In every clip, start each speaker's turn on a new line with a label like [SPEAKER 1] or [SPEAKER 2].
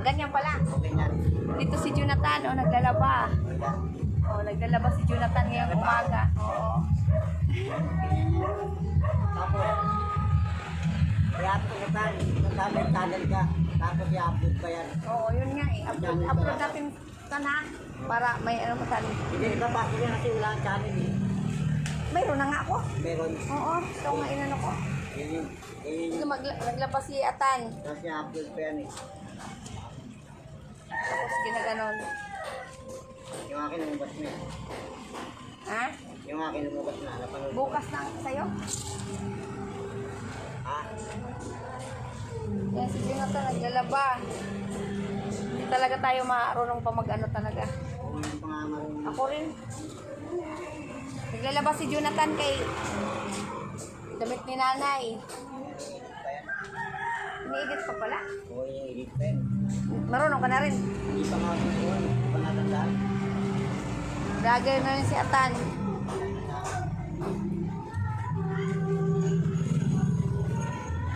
[SPEAKER 1] ganyan pala.
[SPEAKER 2] Okay na.
[SPEAKER 1] Dito si Jonathan, oh, naglalaba. Oh, naglalaba si Jonathan ngayong umaga. Oo.
[SPEAKER 2] Tapos, i-upload ko tan. Sabi, channel ka. Tapos i-upload pa yan.
[SPEAKER 1] Oo, yun nga eh. Upload natin sana para may ano matali.
[SPEAKER 2] Hindi, napasok yan kasi wala ang channel eh.
[SPEAKER 1] Mayroon na nga ako.
[SPEAKER 2] Meron.
[SPEAKER 1] Oo, ito nga inano ko.
[SPEAKER 2] Yun.
[SPEAKER 1] Naglaba si Atan.
[SPEAKER 2] Tapos i-upload pa yan eh.
[SPEAKER 1] Tapos ginaganon.
[SPEAKER 2] Yung akin lumabas na eh.
[SPEAKER 1] Ha?
[SPEAKER 2] Yung akin lumabas na. Napanood ko.
[SPEAKER 1] Bukas na sa'yo?
[SPEAKER 2] Ha?
[SPEAKER 1] Yan si Jonathan naglalaba. Hindi talaga tayo marunong pa mag-ano talaga.
[SPEAKER 2] Kung yung pangamarong.
[SPEAKER 1] Ako rin. Naglalaba si Jonathan kay damit ni nanay. Iniidit pa pala.
[SPEAKER 2] Oo, yung edit pa yan.
[SPEAKER 1] Marunong ka na rin.
[SPEAKER 2] Hindi pa nga ako yun. Hindi pa natandaan.
[SPEAKER 1] Vlogger na rin si Atan.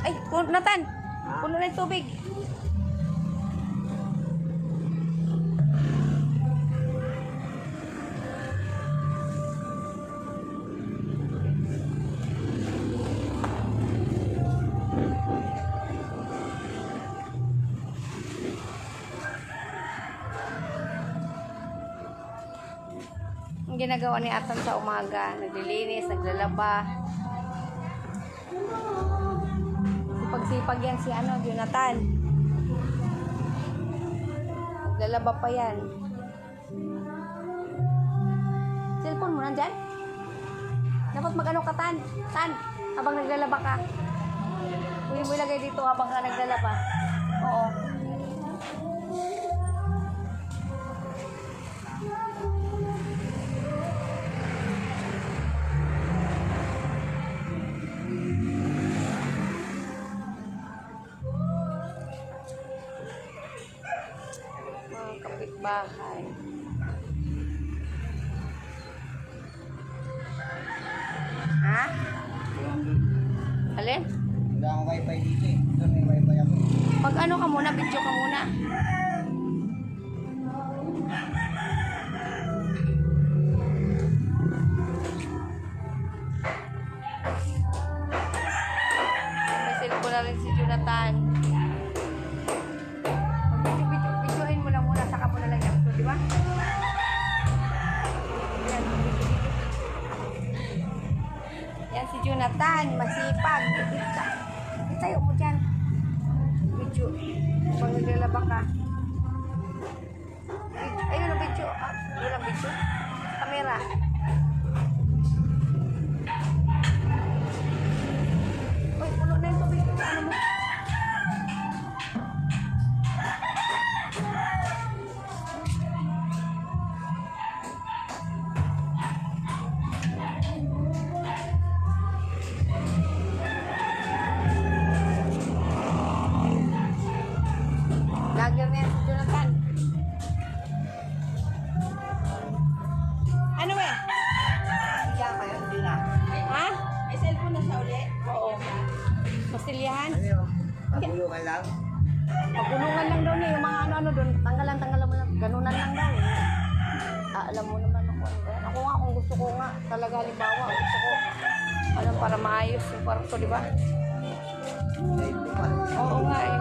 [SPEAKER 1] Ay, Nathan! Puno na yung tubig. Ang ginagawa ni Atan sa umaga, naglilinis, naglalaba. Sipag-sipag yan si Jonathan. Naglalaba pa yan. Cellphone mo nandyan? Dapat mag-ano ka, Tan? Tan, habang naglalaba ka. Pwede mo ilagay dito habang ka naglalaba. Oo. Mga kapitbahay. Ha? Alin?
[SPEAKER 2] Wala akong wifi dito eh. Doon may wifi ako.
[SPEAKER 1] Pag ano ka muna, video ka muna. May cellphone na rin si Jonathan. Videoin mo lang muna, saka mo na lang i-upload, di ba? Yan, yan si Jonathan, masipag. Itayo mo dyan. Video. Pag naglalaba ka. Ayun ang video. Walang video. Kamera. Uy, puno na yung tubig. Ano mo? Vlogger na yan si Jonathan. Ano eh?
[SPEAKER 2] Siya kayo, hindi na.
[SPEAKER 1] Ha?
[SPEAKER 3] May cellphone na siya ulit?
[SPEAKER 1] Oo. Mastilyahan?
[SPEAKER 2] Ano yun? Pagulungan lang.
[SPEAKER 1] Pagulungan lang daw niya. Yung mga ano-ano doon. Tanggalan mo lang. Ganunan lang daw. Alam mo naman ako. Ako nga kung gusto ko nga. Talaga halimbawa. Gusto ko. Ano para maayos yung kwarto, di ba?
[SPEAKER 2] Dahil di pa.
[SPEAKER 1] Oo nga eh.